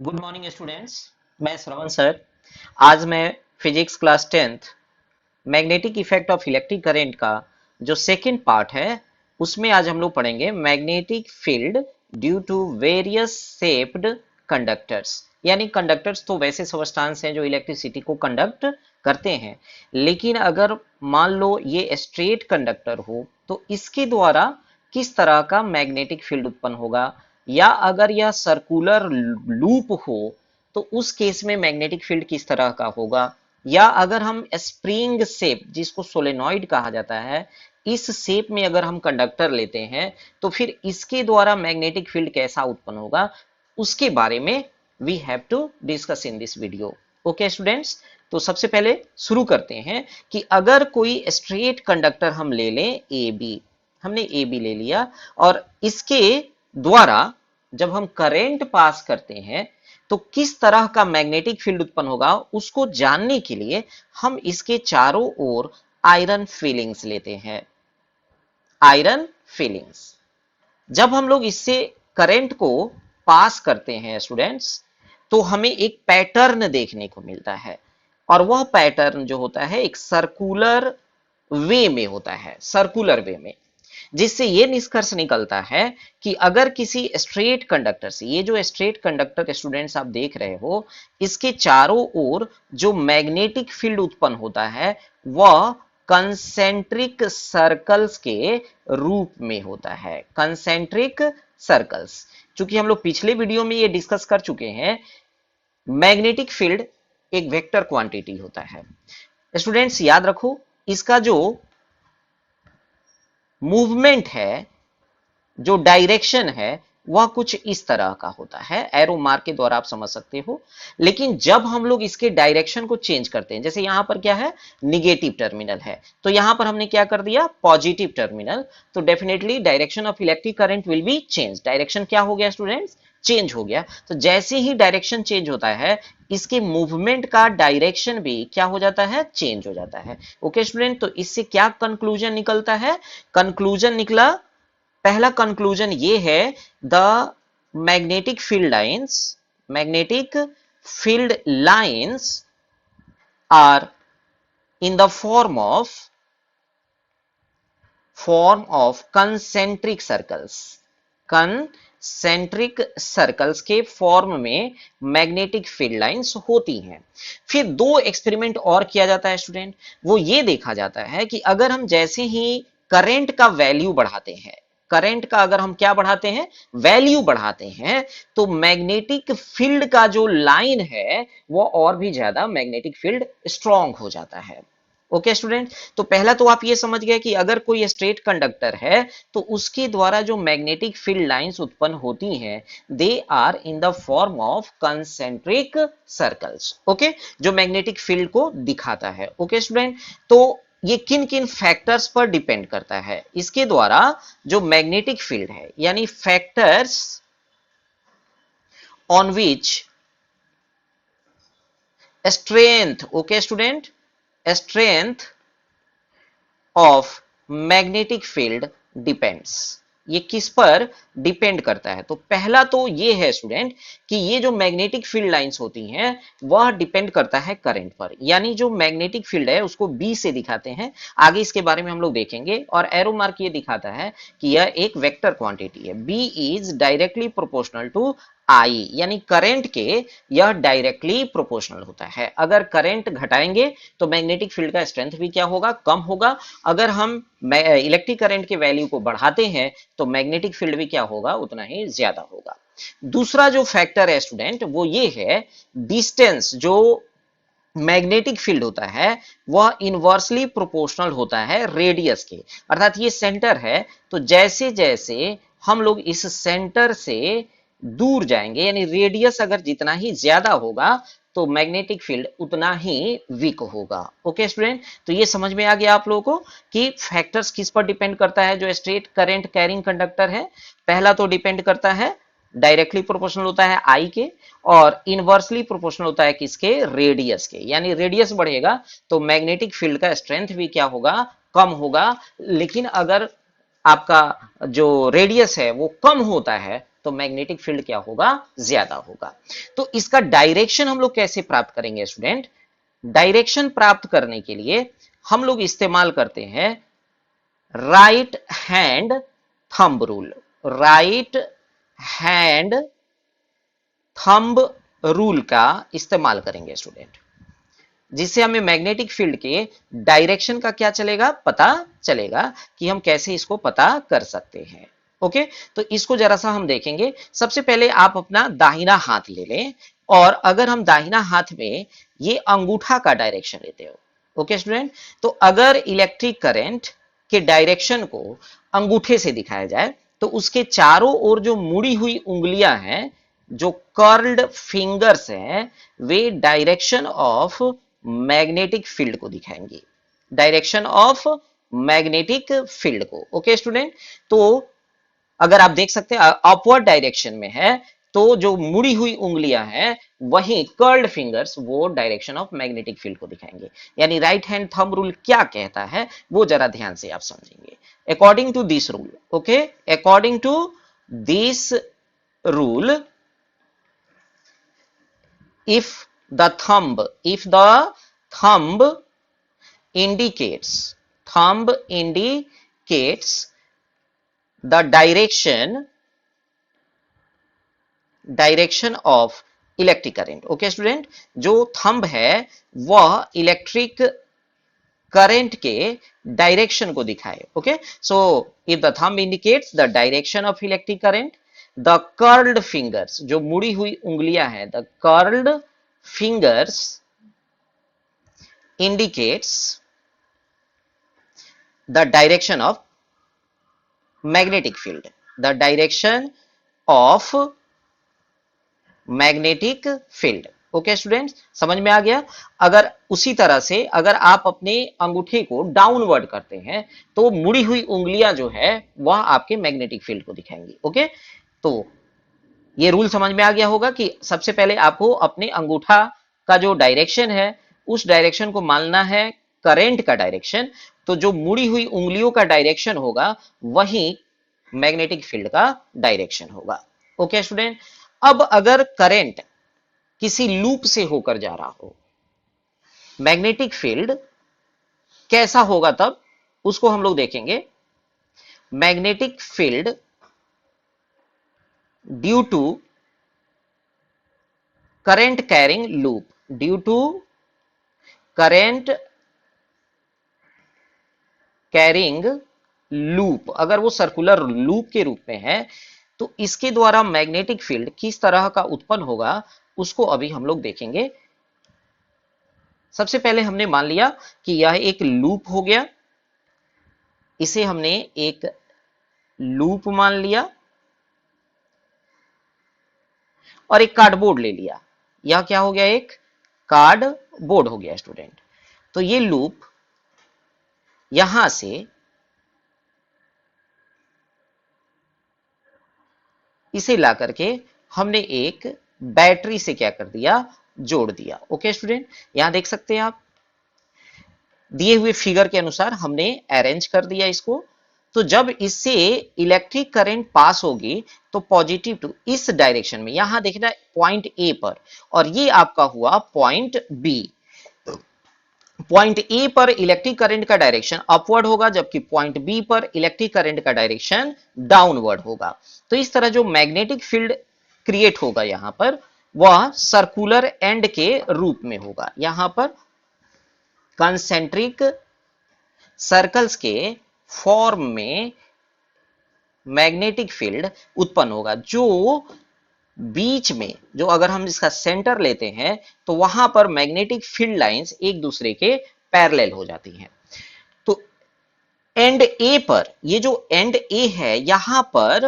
Good morning students. मैं श्रवण sir. आज मैं physics class 10th magnetic effect of electric current का जो सेकंड पार्ट है उसमें आज हम लोग पढ़ेंगे magnetic field due to various shaped conductors. यानी कंडक्टर्स तो वैसे सबस्टांस हैं जो इलेक्ट्रिसिटी को कंडक्ट करते हैं, लेकिन अगर मान लो ये स्ट्रेट कंडक्टर हो तो इसके द्वारा किस तरह का मैग्नेटिक फील्ड उत्पन्न होगा, या अगर यह सर्कुलर लूप हो तो उस केस में मैग्नेटिक फील्ड किस तरह का होगा, या अगर हम स्प्रिंग शेप जिसको सोलेनॉइड कहा जाता है इस शेप में अगर हम कंडक्टर लेते हैं तो फिर इसके द्वारा मैग्नेटिक फील्ड कैसा उत्पन्न होगा, उसके बारे में we have to discuss in this video. Okay students, तो सबसे पहले शुरू करते हैं कि अगर कोई स्ट्रेट कंडक्टर हम ले लें ए बी, हमने ए बी ले लिया और इसके द्वारा जब हम करंट पास करते हैं तो किस तरह का मैग्नेटिक फील्ड उत्पन्न होगा उसको जानने के लिए हम इसके चारों ओर आयरन फिलिंग्स लेते हैं। आयरन फिलिंग्स जब हम लोग इससे करंट को पास करते हैं स्टूडेंट्स, तो हमें एक पैटर्न देखने को मिलता है और वह पैटर्न जो होता है एक सर्कुलर वे में होता है, सर्कुलर वे में, जिससे ये निष्कर्ष निकलता है कि अगर किसी स्ट्रेट कंडक्टर से, ये जो स्ट्रेट कंडक्टर स्टूडेंट्स आप देख रहे हो, इसके चारों ओर जो मैग्नेटिक फील्ड उत्पन्न होता है वह कंसेंट्रिक सर्कल्स के रूप में होता है। कंसेंट्रिक सर्कल्स, चूंकि हम लोग पिछले वीडियो में ये डिस्कस कर चुके हैं, मैग्नेटिक फील्ड एक वेक्टर क्वांटिटी होता है। स्टूडेंट्स याद रखो, इसका जो मूवमेंट है, जो डायरेक्शन है, वह कुछ इस तरह का होता है। एरो मार्क के द्वारा आप समझ सकते हो। लेकिन जब हम लोग इसके डायरेक्शन को चेंज करते हैं, जैसे यहां पर क्या है, निगेटिव टर्मिनल है, तो यहां पर हमने क्या कर दिया, पॉजिटिव टर्मिनल, तो definitely direction of electric current will be change. Direction क्या हो गया स्टूडेंट्स, चेंज हो गया। तो जैसे ही डायरेक्शन चेंज होता है इसके मूवमेंट का डायरेक्शन भी क्या हो जाता है, चेंज हो जाता है। ओके स्टूडेंट, तो इससे क्या कंक्लूजन निकलता है, कंक्लूजन निकला, पहला कंक्लूजन ये है, the magnetic field lines are in the form of concentric circles. Concentric circles के फॉर्म में मैग्नेटिक फील्ड लाइंस होती हैं। फिर दो एक्सपेरिमेंट और किया जाता है स्टूडेंट, वो ये देखा जाता है कि अगर हम जैसे ही करंट का वैल्यू बढ़ाते हैं, करंट का अगर हम क्या बढ़ाते हैं, वैल्यू बढ़ाते हैं, तो मैग्नेटिक फील्ड का जो लाइन है वो और भी ज्यादा मैग्नेटिक फील्ड स्ट्रांग हो जाता है। ओके स्टूडेंट, तो पहला तो आप ये समझ गए कि अगर कोई स्ट्रेट कंडक्टर है तो उसके द्वारा जो मैग्नेटिक फील्ड लाइंस उत्पन्न होती हैं they are in the form of concentric circles. Okay, जो मैग्नेटिक फील्ड को दिखाता है। ओके स्टूडेंट, तो ये किन किन फैक्टर्स पर डिपेंड करता है, इसके द्वारा जो मैग्नेटिक फील्ड है, यानी factors on which strength, okay student, strength of magnetic field depends, ये किस पर डिपेंड करता है। तो पहला तो ये है स्टूडेंट कि ये जो मैग्नेटिक फील्ड लाइंस होती हैं वह डिपेंड करता है करंट पर, यानी जो मैग्नेटिक फील्ड है उसको बी से दिखाते हैं, आगे इसके बारे में हम लोग देखेंगे। और एरो मार्क ये दिखाता है कि यह एक वेक्टर क्वांटिटी है, B is directly proportional to I, यानी करंट के यह डायरेक्टली प्रोपोर्शनल होता है। अगर करंट घटाएंगे तो मैग्नेटिक फील्ड का स्ट्रेंथ भी क्या होगा, कम होगा। अगर हम इलेक्ट्रिक करंट के वैल्यू को बढ़ाते हैं तो मैग्नेटिक फील्ड भी क्या होगा, उतना ही ज्यादा होगा। दूसरा जो फैक्टर है स्टूडेंट वो ये है, डिस्टेंस, जो मैग्नेटिक फील्ड होता है वह इनवर्सली प्रोपोर्शनल होता है रेडियस के, अर्थात ये सेंटर है, तो जैसे जैसे हम लोग इस सेंटर से दूर जाएंगे, यानी रेडियस अगर जितना ही ज्यादा होगा तो मैग्नेटिक फील्ड उतना ही वीक होगा। ओके स्टूडेंट, तो ये समझ में आ गया आप लोगों को कि फैक्टर्स किस पर डिपेंड करता है जो स्ट्रेट करंट कैरिंग कंडक्टर है। पहला तो डिपेंड करता है, डायरेक्टली प्रोपोर्शनल होता है आई के, और इनवर्सली प्रोपोर्शनल होता है किसके, रेडियस के, यानी रेडियस बढ़ेगा तो मैग्नेटिक फील्ड का स्ट्रेंथ भी क्या होगा, कम होगा। लेकिन अगर आपका जो रेडियस है वो कम होता है तो मैग्नेटिक फील्ड क्या होगा, ज्यादा होगा। तो इसका डायरेक्शन हम लोग कैसे प्राप्त करेंगे स्टूडेंट? डायरेक्शन प्राप्त करने के लिए हम लोग इस्तेमाल करते हैं right hand thumb rule. Right hand thumb rule का इस्तेमाल करेंगे स्टूडेंट, जिससे हमें मैग्नेटिक फील्ड के डायरेक्शन का क्या चलेगा, पता चलेगा कि हम कैसे इसको पता कर सकते हैं। ओके, तो इसको जरा सा हम देखेंगे। सबसे पहले आप अपना दाहिना हाथ ले लें, और अगर हम दाहिना हाथ में ये अंगूठा का डायरेक्शन लेते हो, ओके स्टूडेंट, तो अगर इलेक्ट्रिक करंट के डायरेक्शन को अंगूठे से दिखाया जाए तो उसके चारों ओर जो मुड़ी हुई उंगलियां हैं, जो कर्ल्ड फिंगर्स हैं, वे डायरेक्शन ऑफ मैग्नेटिक फील्ड को दिखाएंगे, डायरेक्शन ऑफ मैग्नेटिक फील्ड को। ओके स्टूडेंट, तो अगर आप देख सकते हैं अपवर्ड डायरेक्शन में है, तो जो मुड़ी हुई उंगलियां हैं वही कर्ल्ड फिंगर्स वो डायरेक्शन ऑफ मैग्नेटिक फील्ड को दिखाएंगे। यानी राइट हैंड थंब रूल क्या कहता है वो जरा ध्यान से आप समझेंगे। According to this rule, okay, according to this rule, if the thumb indicates the direction of electric current. Okay student, जो थंब है वह इलेक्ट्रिक करंट के डायरेक्शन को दिखाए। Okay, so if the thumb indicates the direction of electric current, the curled fingers, जो मुड़ी हुई उंगलियां हैं, the curled fingers indicates the direction of magnetic field, the direction of magnetic field. Okay students, समझ में आ गया? अगर उसी तरह से अगर आप अपने अंगूठे को डाउनवर्ड करते हैं तो मुड़ी हुई उंगलियां जो है वह आपके मैग्नेटिक फील्ड को दिखाएंगी। ओके, तो ये रूल समझ में आ गया होगा कि सबसे पहले आपको अपने अंगूठा का जो डायरेक्शन है उस डायरेक्शन को मानना है करंट का डायरेक्शन, तो जो मुड़ी हुई उंगलियों का डायरेक्शन होगा वही मैग्नेटिक फील्ड का डायरेक्शन होगा। ओके स्टूडेंट, अब अगर करंट किसी लूप से होकर जा रहा हो, मैग्नेटिक फील्ड कैसा होगा तब उसको हम लोग देखेंगे। Magnetic field due to current carrying loop, due to current carrying loop, अगर वो सर्कुलर लूप के रूप में है तो इसके द्वारा मैग्नेटिक फील्ड किस तरह का उत्पन्न होगा उसको अभी हम लोग देखेंगे। सबसे पहले हमने मान लिया कि यह एक लूप हो गया, इसे हमने एक लूप मान लिया और एक कार्डबोर्ड ले लिया। यह क्या हो गया, एक कार्डबोर्ड हो गया स्टूडेंट। तो ये लूप यहां से इसे ला करके हमने एक बैटरी से क्या कर दिया, जोड़ दिया। ओके स्टूडेंट, यहां देख सकते हैं आप दिए हुए फिगर के अनुसार हमने अरेंज कर दिया इसको। तो जब इससे इलेक्ट्रिक करंट पास होगी तो पॉजिटिव टू इस डायरेक्शन में, यहां देखना पॉइंट ए पर, और ये आपका हुआ पॉइंट बी। पॉइंट ए पर इलेक्ट्रिक करंट का डायरेक्शन अपवर्ड होगा, जबकि पॉइंट बी पर इलेक्ट्रिक करंट का डायरेक्शन डाउनवर्ड होगा। तो इस तरह जो मैग्नेटिक फील्ड क्रिएट होगा यहां पर वह सर्कुलर एंड के रूप में होगा। यहां पर कंसेंट्रिक सर्कल्स के फॉर्म में मैग्नेटिक फील्ड उत्पन्न होगा, जो बीच में, जो अगर हम इसका सेंटर लेते हैं तो वहां पर मैग्नेटिक फील्ड लाइंस एक दूसरे के पैरेलल हो जाती हैं। तो एंड ए पर, ये जो एंड ए है यहां पर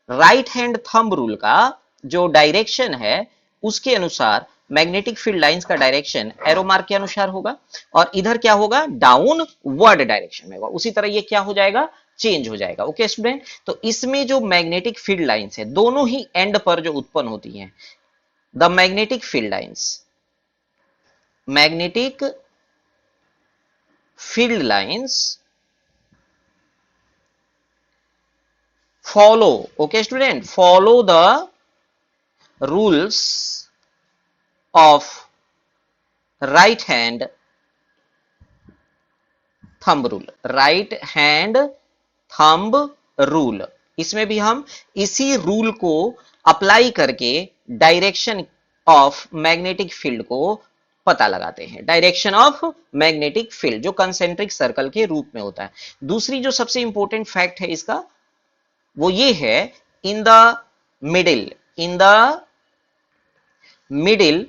राइट हैंड थंब रूल का जो डायरेक्शन है उसके अनुसार मैग्नेटिक फील्ड लाइंस का डायरेक्शन एरो मार्क के अनुसार होगा, और इधर क्या होगा, डाउनवर्ड डायरेक्शन में होगा। उसी तरह ये क्या हो जाएगा, चेंज हो जाएगा। ओके स्टूडेंट, तो इसमें जो मैग्नेटिक फील्ड लाइंस है दोनों ही एंड पर जो उत्पन्न होती हैं, the magnetic field lines, magnetic field lines follow, okay student, follow the rules of right hand thumb rule, right hand thumb rule. इसमें भी हम इसी रूल को अप्लाई करके डायरेक्शन ऑफ मैग्नेटिक फील्ड को पता लगाते हैं, डायरेक्शन ऑफ मैग्नेटिक फील्ड जो कंसेंट्रिक सर्कल के रूप में होता है। दूसरी जो सबसे इंपॉर्टेंट फैक्ट है इसका वो ये है, in the middle, in the middle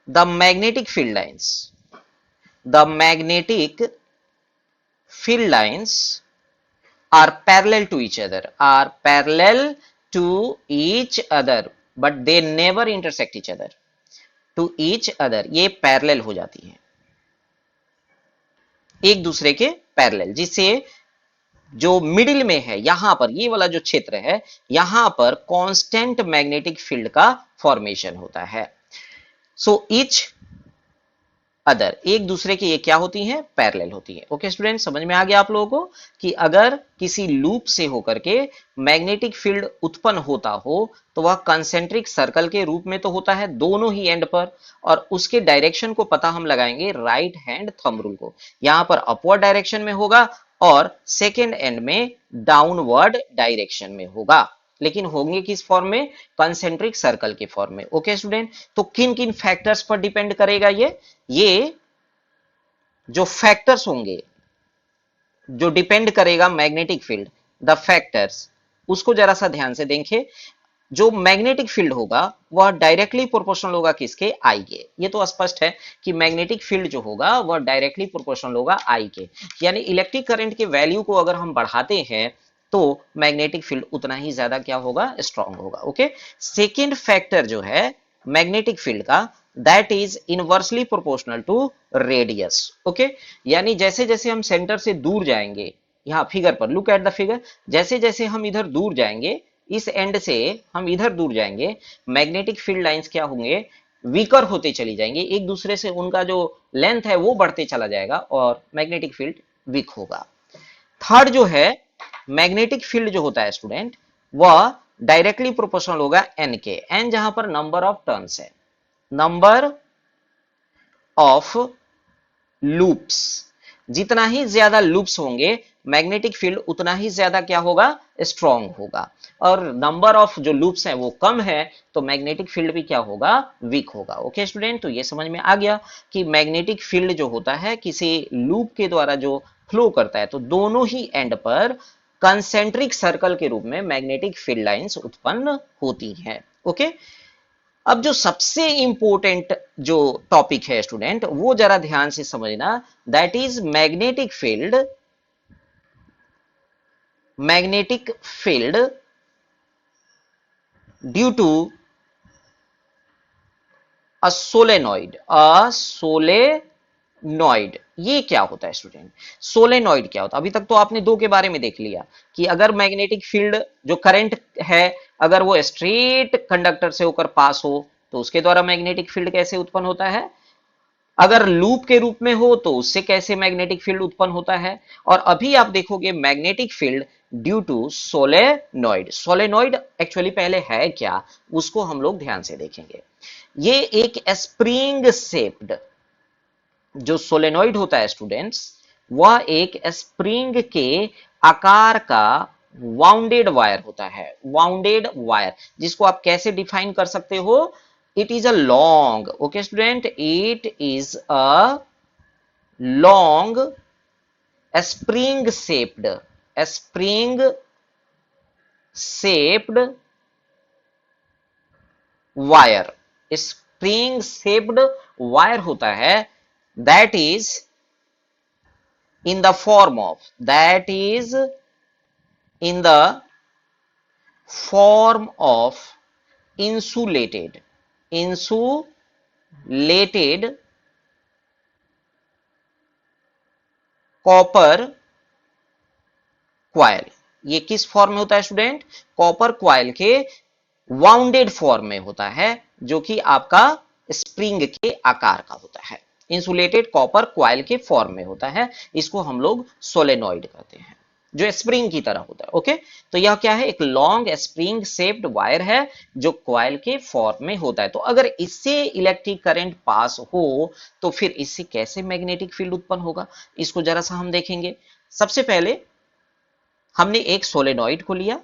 the magnetic field lines, the magnetic field lines are parallel to each other, are parallel to each other, but they never intersect each other, to each other, ये parallel हो जाती है एक दूसरे के parallel, जिससे जो middle में है यहां पर ये वाला जो क्षेत्र है यहां पर कांस्टेंट मैग्नेटिक फील्ड का फॉर्मेशन होता है। सो ईच अदर, एक दूसरे के ये क्या होती हैं, पैरेलल होती है। ओके स्टूडेंट, समझ में आ गया आप लोगों को कि अगर किसी लूप से होकर के मैग्नेटिक फील्ड उत्पन्न होता हो तो वह कंसेंट्रिक सर्कल के रूप में तो होता है दोनों ही एंड पर, और उसके डायरेक्शन को पता हम लगाएंगे राइट हैंड थंब रूल को। यहां पर अपवर्ड डायरेक्शन में होगा और सेकेंड एंड में डाउनवर्ड डायरेक्शन में होगा, लेकिन होंगे किस फॉर्म में, कंसेंट्रिक सर्कल के फॉर्म में। ओके स्टूडेंट, तो किन किन फैक्टर्स पर डिपेंड करेगा ये जो फैक्टर्स होंगे जो डिपेंड करेगा मैग्नेटिक फील्ड, द फैक्टर्स, उसको जरा सा ध्यान से देखें। जो मैग्नेटिक फील्ड होगा वह डायरेक्टली प्रोपोर्शनल होगा किसके, आई के। ये तो स्पष्ट है कि मैग्नेटिक फील्ड जो होगा वह डायरेक्टली प्रोपोर्शनल होगा आई के, यानी इलेक्ट्रिक करंट के वैल्यू को अगर हम बढ़ाते हैं तो मैग्नेटिक फील्ड उतना ही ज्यादा क्या होगा, स्ट्रांग होगा। ओके, सेकेंड फैक्टर जो है मैग्नेटिक फील्ड का, that is inversely proportional to radius. Okay, यानी जैसे जैसे हम सेंटर से दूर जाएंगे, यहां फिगर पर लुक एट द फिगर, जैसे जैसे हम इधर दूर जाएंगे, इस एंड से हम इधर दूर जाएंगे, मैग्नेटिक फील्ड लाइंस क्या होंगे, वीकर होते चली जाएंगे, एक दूसरे से उनका जो लेंथ है वो बढ़ते चला जाएगा और मैग्नेटिक फील्ड वीक होगा। थर्ड जो है मैग्नेटिक फील्ड जो होता है स्टूडेंट, वह डायरेक्टली प्रोपोर्शनल होगा एन के, एन जहां पर नंबर ऑफ टर्न्स है, नंबर ऑफ लूप्स, जितना ही ज्यादा लूप्स होंगे मैग्नेटिक फील्ड उतना ही ज्यादा क्या होगा, स्ट्रांग होगा, और नंबर ऑफ जो लूप्स हैं वो कम है तो मैग्नेटिक फील्ड भी क्या होगा, वीक होगा। ओके स्टूडेंट, तो ये समझ में आ गया कि मैग्नेटिक फील्ड जो होता है किसी लूप के द्वारा जो फ्लो करता है तो दोनों ही एंड पर कंसेंट्रिक सर्कल के रूप में मैग्नेटिक फील्ड लाइंस उत्पन्न होती हैं। ओके, अब जो सबसे इंपॉर्टेंट जो टॉपिक है स्टूडेंट वो जरा ध्यान से समझना, that is magnetic field, magnetic field due to a solenoid, a solenoid. ये क्या होता है स्टूडेंट, सोलेनॉइड क्या होता है? अभी तक तो आपने दो के बारे में देख लिया कि अगर मैग्नेटिक फील्ड जो करंट है अगर वो स्ट्रेट कंडक्टर से होकर पास हो तो उसके द्वारा मैग्नेटिक फील्ड कैसे उत्पन्न होता है, अगर लूप के रूप में हो तो उससे कैसे मैग्नेटिक फील्ड उत्पन्न होता है, और अभी आप देखोगे magnetic field due to solenoid. Solenoid actually पहले है क्या उसको हम लोग ध्यान से देखेंगे। ये एक स्प्रिंग शेप्ड जो सोलेनॉइड होता है स्टूडेंट्स, वह एक स्प्रिंग के आकार का वाउंडेड वायर होता है, वाउंडेड वायर, जिसको आप कैसे डिफाइन कर सकते हो, it is a long, okay student, it is a long spring shaped, spring shaped wire, spring shaped wire होता है, that is in the form of, that is in the form of insulated, insulated copper coil. ये किस form में होता है student, copper coil के bounded form में होता है जो कि आपका स्प्रिंग के आकार का होता है, इंसुलेटेड कॉपर क्वाइल के फॉर्म में होता है, इसको हम लोग सोलेनॉइड कहते हैं। जो स्प्रिंग की तरह होता है। ओके, तो यह क्या है, एक लॉन्ग स्प्रिंग शेप्ड वायर है जो कॉइल के फॉर्म में होता है। तो अगर इससे इलेक्ट्रिक करंट पास हो तो फिर इससे कैसे मैग्नेटिक फील्ड उत्पन्न होगा, इसको जरा सा हम देखेंगे। सबसे पहले हमने एक सोलेनॉइड को लिया,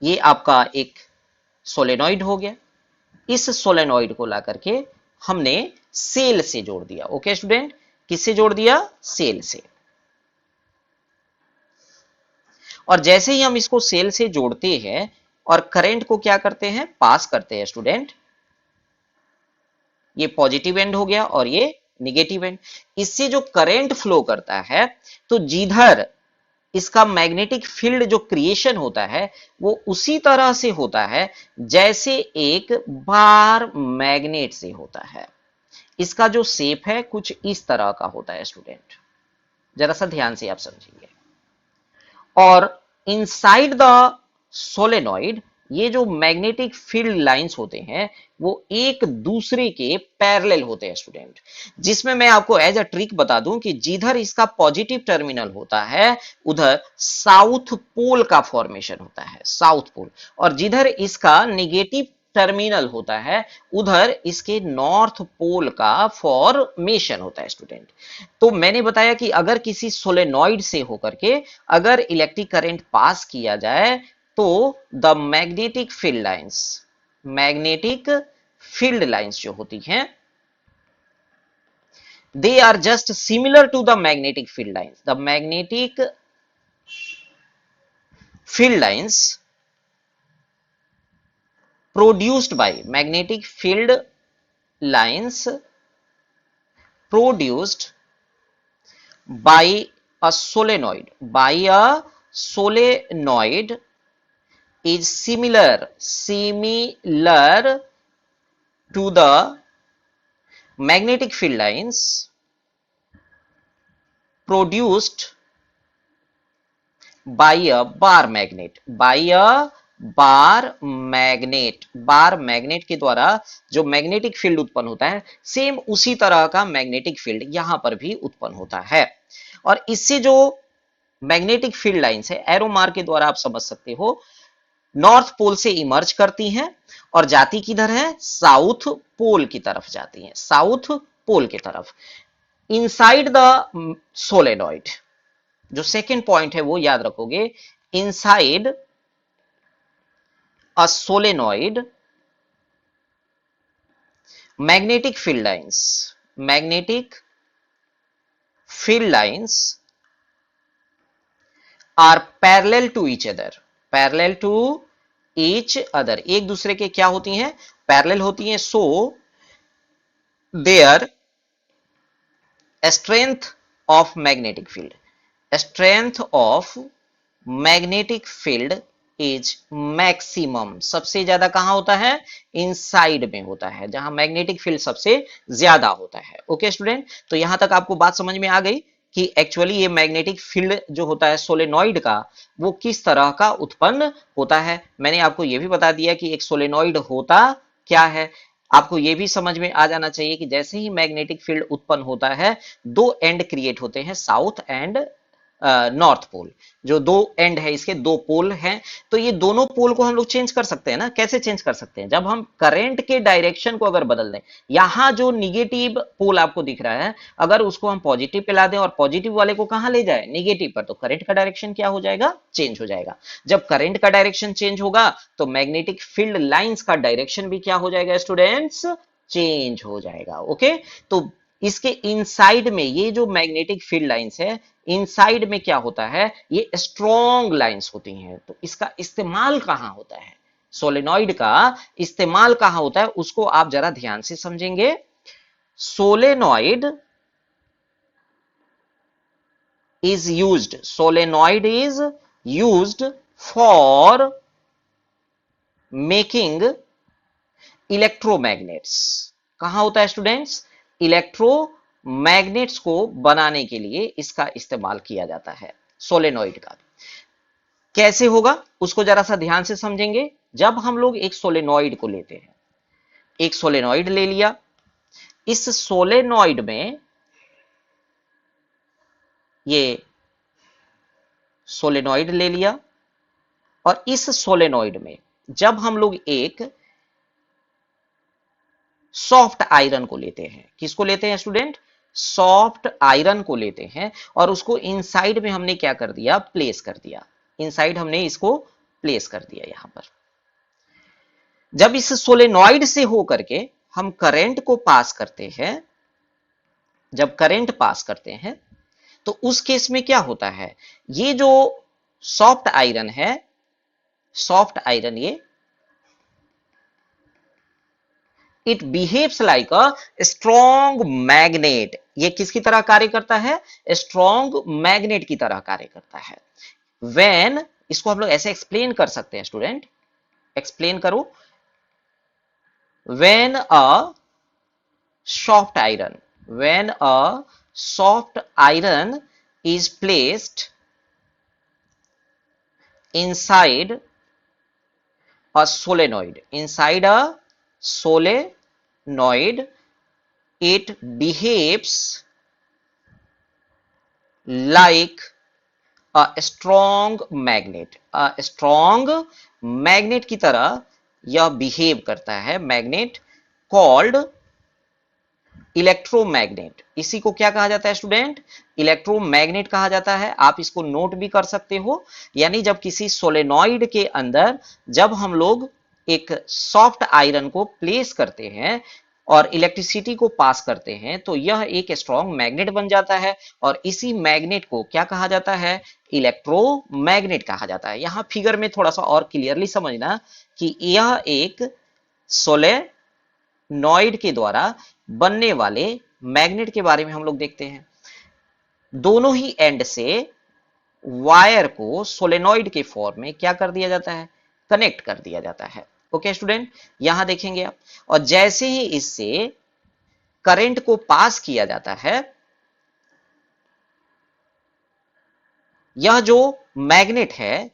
ये आपका एक सोलेनॉइड हो गया। इस सोलेनॉइड को ला करके हमने सेल से जोड़ दिया। ओके स्टूडेंट, किससे जोड़ दिया, सेल से। और जैसे ही हम इसको सेल से जोड़ते हैं और करंट को क्या करते हैं, पास करते हैं स्टूडेंट, ये पॉजिटिव एंड हो गया और ये निगेटिव एंड। इससे जो करंट फ्लो करता है तो जिधर इसका मैग्नेटिक फील्ड जो क्रिएशन होता है वो उसी तरह से होता है जैसे एक बार मैग्नेट से होता है। इसका जो शेप है कुछ इस तरह का होता है स्टूडेंट, जरा सा ध्यान से आप समझिए। और इनसाइड द सोलेनॉइड ये जो मैग्नेटिक फील्ड लाइंस होते हैं वो एक दूसरे के पैरेलल होते हैं स्टूडेंट, जिसमें मैं आपको एज अ ट्रिक बता दूं कि जिधर इसका पॉजिटिव टर्मिनल होता है उधर साउथ पोल का फॉर्मेशन होता है, साउथ पोल, और जिधर इसका निगेटिव टर्मिनल होता है उधर इसके नॉर्थ पोल का फॉर्मेशन होता है स्टूडेंट। तो मैंने बताया कि अगर किसी सोलेनॉइड से होकर के अगर इलेक्ट्रिक करंट पास किया जाए तो द मैग्नेटिक फील्ड लाइंस जो होती हैं they are just similar to the magnetic field lines. The magnetic field lines produced by magnetic field lines produced by a solenoid is similar to the magnetic field lines produced by a bar magnet, bar magnet के द्वारा जो magnetic field उत्पन्न होता है same उसी तरह का magnetic field यहां पर भी उत्पन्न होता है। और इससे जो मैग्नेटिक फील्ड लाइंस है एरो मार्क के द्वारा आप समझ सकते हो नॉर्थ पोल से इमर्ज करती हैं और जाती किधर है, साउथ पोल की तरफ जाती हैं, साउथ पोल की तरफ। इनसाइड द सोलेनॉइड, जो सेकेंड पॉइंट है वो याद रखोगे, inside a solenoid magnetic field lines are parallel to each other, एक दूसरे के क्या होती हैं, पैरेलल होती हैं। so their strength of magnetic field is maximum, सबसे ज्यादा कहां होता है, इनसाइड में होता है जहां मैग्नेटिक फील्ड सबसे ज्यादा होता है। ओके स्टूडेंट, तो यहां तक आपको बात समझ में आ गई कि एक्चुअली ये मैग्नेटिक फील्ड जो होता है सोलेनॉइड का वो किस तरह का उत्पन्न होता है। मैंने आपको यह भी बता दिया कि एक सोलेनॉइड होता क्या है। आपको यह भी समझ में आ जाना चाहिए कि जैसे ही मैग्नेटिक फील्ड उत्पन्न होता है दो एंड क्रिएट होते हैं, साउथ एंड नॉर्थ पोल, जो दो एंड है इसके, दो पोल हैं। तो ये दोनों पोल को हम लोग चेंज कर सकते हैं ना, कैसे चेंज कर सकते हैं, जब हम करंट के डायरेक्शन को अगर बदल दें, यहां जो निगेटिव पोल आपको दिख रहा है अगर उसको हम पॉजिटिव पे ला दें और पॉजिटिव वाले को कहां ले जाए, निगेटिव पर, तो करंट का डायरेक्शन क्या हो जाएगा, चेंज हो जाएगा। जब करंट का डायरेक्शन चेंज होगा तो मैग्नेटिक फील्ड लाइंस का डायरेक्शन भी क्या हो जाएगा स्टूडेंट्स, चेंज हो जाएगा। ओके, तो इसके इनसाइड में ये जो मैग्नेटिक फील्ड लाइंस है इनसाइड में क्या होता है, ये स्ट्रॉन्ग लाइंस होती हैं। तो इसका इस्तेमाल कहां होता है, सोलेनॉइड का इस्तेमाल कहां होता है उसको आप जरा ध्यान से समझेंगे। Solenoid is used for making electromagnets. कहां होता है स्टूडेंट्स, इलेक्ट्रोमैग्नेट्स को बनाने के लिए इसका इस्तेमाल किया जाता है सोलेनॉइड का। कैसे होगा उसको जरा सा ध्यान से समझेंगे। जब हम लोग एक सोलेनॉइड को लेते हैं, एक सोलेनॉइड ले लिया, इस सोलेनॉइड में ये सोलेनॉइड ले लिया और इस सोलेनॉइड में जब हम लोग एक सॉफ्ट आयरन को लेते हैं, किसको लेते हैं स्टूडेंट? सॉफ्ट आयरन को लेते हैं और उसको इनसाइड में हमने क्या कर दिया? प्लेस कर दिया। इनसाइड हमने इसको प्लेस कर दिया यहां पर। जब इस सोलेनॉइड से होकर के हम करंट को पास करते हैं, जब करंट पास करते हैं तो उस केस में क्या होता है? ये जो सॉफ्ट आयरन है, सॉफ्ट आयरन ये it behaves like a strong magnet. ये किसकी तरह कार्य करता है? स्ट्रॉन्ग मैग्नेट की तरह कार्य करता है। व्हेन, इसको हम लोग ऐसे एक्सप्लेन कर सकते हैं स्टूडेंट, एक्सप्लेन करो। When a soft iron, when a soft iron is placed inside a solenoid, inside a solenoid, it behaves like a strong magnet, a strong magnet की तरह यह बिहेव करता है, मैग्नेट कॉल्ड इलेक्ट्रोमैग्नेट। इसी को क्या कहा जाता है स्टूडेंट? इलेक्ट्रोमैग्नेट कहा जाता है। आप इसको नोट भी कर सकते हो। यानी जब किसी सोलेनॉइड के अंदर जब हम लोग एक सॉफ्ट आयरन को प्लेस करते हैं और इलेक्ट्रिसिटी को पास करते हैं तो यह एक स्ट्रॉन्ग मैग्नेट बन जाता है और इसी मैग्नेट को क्या कहा जाता है? इलेक्ट्रोमैग्नेट कहा जाता है। यहां फिगर में थोड़ा सा और क्लियरली समझना कि यह एक सोलेनॉइड के द्वारा बनने वाले मैग्नेट के बारे में हम लोग देखते हैं। दोनों ही एंड से वायर को सोलेनॉइड के फॉर्म में क्या कर दिया जाता है? कनेक्ट कर दिया जाता है। ओके स्टूडेंट, यहां देखेंगे आप, और जैसे ही इससे करंट को पास किया जाता है, यह जो मैग्नेट है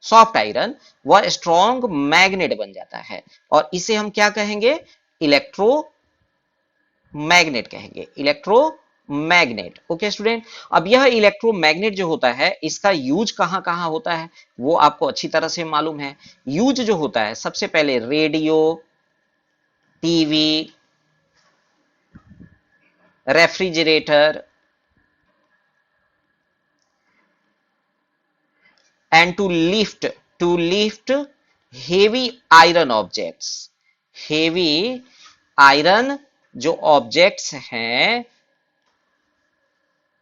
सॉफ्ट आयरन, वह स्ट्रॉन्ग मैग्नेट बन जाता है और इसे हम क्या कहेंगे? इलेक्ट्रोमैग्नेट कहेंगे, इलेक्ट्रोमैग्नेट। ओके स्टूडेंट, अब यह इलेक्ट्रोमैग्नेट जो होता है इसका यूज कहां कहां होता है वो आपको अच्छी तरह से मालूम है। यूज जो होता है सबसे पहले radio, TV, refrigerator and to lift heavy iron objects, heavy iron जो ऑब्जेक्ट्स हैं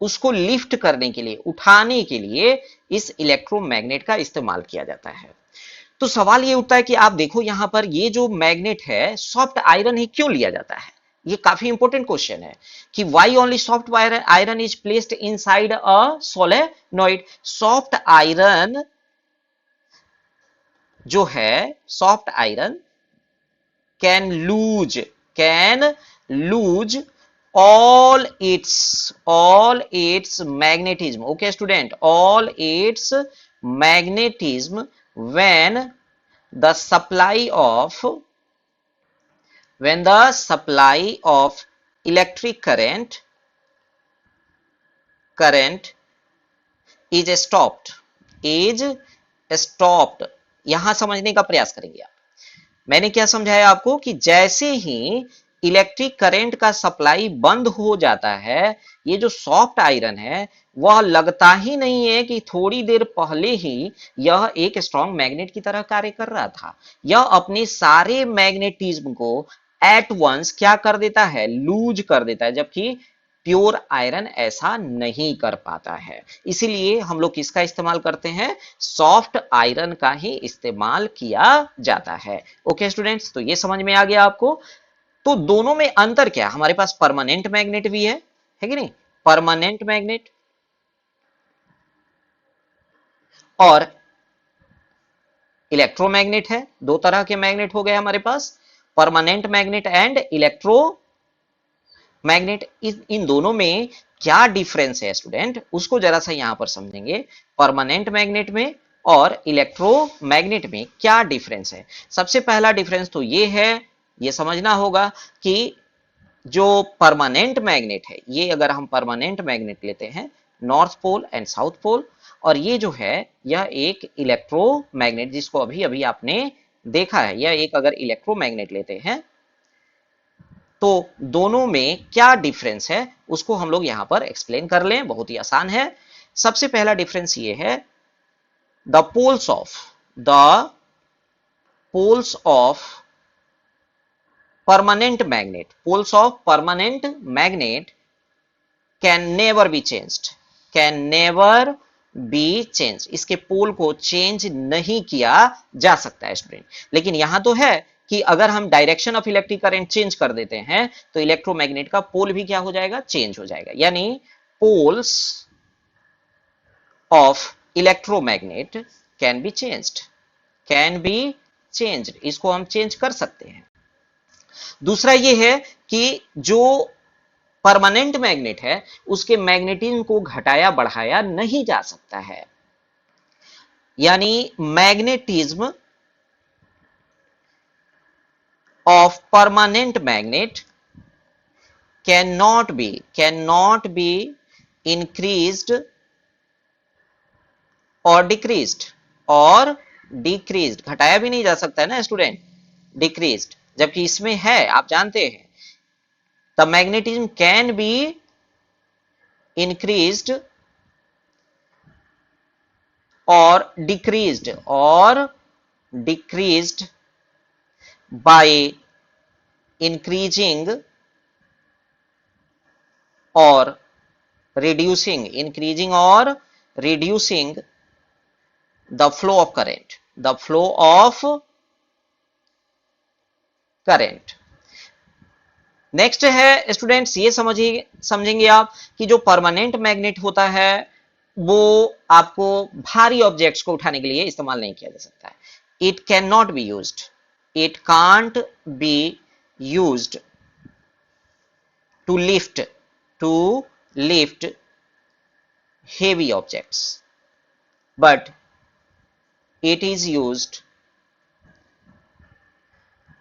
उसको लिफ्ट करने के लिए, उठाने के लिए इस इलेक्ट्रोमैग्नेट का इस्तेमाल किया जाता है। तो सवाल ये उठता है कि आप देखो यहां पर ये जो मैग्नेट है सॉफ्ट आयरन ही क्यों लिया जाता है? ये काफी इंपॉर्टेंट क्वेश्चन है कि why only soft iron is placed inside a solenoid. Soft iron जो है, soft iron can lose all its magnetism. Okay student, all its magnetism when the supply of electric current is stopped। यहां समझने का प्रयास करेंगे आप। मैंने क्या समझाया आपको कि जैसे ही इलेक्ट्रिक करंट का सप्लाई बंद हो जाता है, ये जो सॉफ्ट आयरन है वह लगता ही नहीं है कि थोड़ी देर पहले ही यह एक स्ट्रॉन्ग मैग्नेट की तरह कार्य कर रहा था। यह अपने सारे मैग्नेटिज्म को एट वंस क्या कर देता है? लूज कर देता है, जबकि प्योर आयरन ऐसा नहीं कर पाता है। इसीलिए हम लोग किसका इस्तेमाल करते हैं? सॉफ्ट आयरन का ही इस्तेमाल किया जाता है। ओके स्टूडेंट्स, तो ये समझ में आ गया आपको। तो दोनों में अंतर क्या? हमारे पास परमानेंट मैग्नेट भी है कि नहीं? परमानेंट मैग्नेट और इलेक्ट्रोमैग्नेट है। दो तरह के मैग्नेट हो गए हमारे पास, परमानेंट मैग्नेट एंड इलेक्ट्रोमैग्नेट। इन दोनों में क्या डिफरेंस है स्टूडेंट, उसको जरा सा यहां पर समझेंगे। परमानेंट मैग्नेट में और इलेक्ट्रोमैग्नेट में क्या डिफरेंस है? सबसे पहला डिफरेंस तो ये है, ये समझना होगा कि जो परमानेंट मैग्नेट है, ये अगर हम परमानेंट मैग्नेट लेते हैं north pole and south pole, और ये जो है यह एक इलेक्ट्रोमैग्नेट, जिसको अभी अभी आपने देखा है, यह एक अगर इलेक्ट्रोमैग्नेट लेते हैं तो दोनों में क्या डिफरेंस है उसको हम लोग यहां पर एक्सप्लेन कर लें। बहुत ही आसान है। सबसे पहला डिफरेंस ये है, the poles of poles of permanent magnet can never be changed। इसके पोल को चेंज नहीं किया जा सकता है स्टूडेंट। लेकिन यहां तो है कि अगर हम direction of electric current change कर देते हैं तो इलेक्ट्रोमैग्नेट का पोल भी क्या हो जाएगा, चेंज हो जाएगा। यानी poles of electromagnet can be changed, इसको हम चेंज कर सकते हैं। दूसरा ये है कि जो परमानेंट मैग्नेट है उसके मैग्नेटिज्म को घटाया बढ़ाया नहीं जा सकता है। यानी magnetism of permanent magnet can not be increased और डिक्रीज्ड, घटाया भी नहीं जा सकता है ना स्टूडेंट, डिक्रीज्ड। जबकि इसमें है, आप जानते हैं, the magnetism can be increased और डिक्रीज्ड बाय इंक्रीजिंग और reducing the flow of current. Next है स्टूडेंट्स, ये समझेंगे आप कि जो परमानेंट मैग्नेट होता है वो आपको भारी ऑब्जेक्ट्स को उठाने के लिए इस्तेमाल नहीं किया जा सकता है। It can't be used to lift heavy objects, but it is used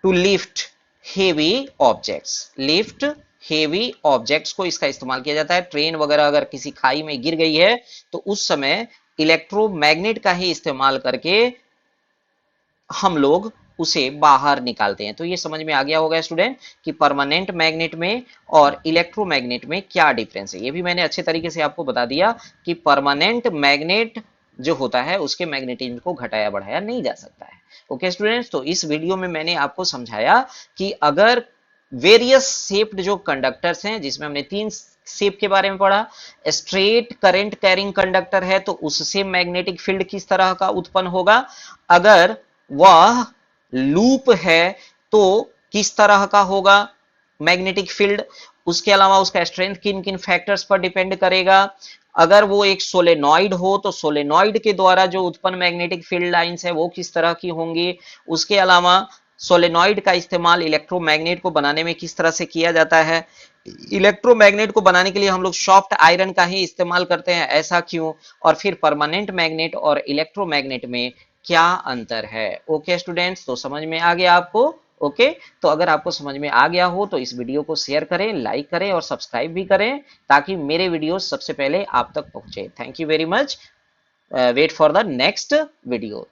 to lift heavy objects को इसका इस्तेमाल किया जाता है। ट्रेन वगैरह अगर किसी खाई में गिर गई है तो उस समय इलेक्ट्रोमैग्नेट का ही इस्तेमाल करके हम लोग उसे बाहर निकालते हैं। तो ये समझ में आ गया होगा स्टूडेंट कि परमानेंट मैग्नेट में और इलेक्ट्रोमैग्नेट में क्या डिफरेंस है। ये भी मैंने अच्छे तरीके से आपको बता दिया कि परमानेंट मैग्नेट जो होता है उसके मैग्नेटिज्म को घटाया बढ़ाया नहीं जा सकता है। ओके स्टूडेंट्स, तो इस वीडियो में मैंने आपको समझाया कि अगर वेरियस शेप्ड जो कंडक्टर्स हैं, जिसमें हमने 3 शेप के बारे में पढ़ा, स्ट्रेट करंट कैरिंग कंडक्टर है तो उससे मैग्नेटिक फील्ड किस तरह का उत्पन्न होगा, अगर वह लूप है तो किस तरह का होगा मैग्नेटिक फील्ड, उसके अलावा उसका स्ट्रेंथ किन किन फैक्टर्स पर डिपेंड करेगा, अगर वो एक सोलेनॉइड हो तो सोलेनॉइड के द्वारा जो उत्पन्न मैग्नेटिक फील्ड लाइंस है वो किस तरह की होंगी, उसके अलावा सोलेनॉइड का इस्तेमाल इलेक्ट्रोमैग्नेट को बनाने में किस तरह से किया जाता है, इलेक्ट्रोमैग्नेट को बनाने के लिए हम लोग सॉफ्ट आयरन का ही इस्तेमाल करते हैं, ऐसा क्यों, और फिर परमानेंट मैग्नेट और इलेक्ट्रोमैग्नेट में क्या अंतर है। ओके स्टूडेंट्स, तो समझ में आ गया आपको। ओके, तो अगर आपको समझ में आ गया हो तो इस वीडियो को शेयर करें, लाइक करें और सब्सक्राइब भी करें ताकि मेरे वीडियो सबसे पहले आप तक पहुंचे। Thank you very much. Wait for the next video.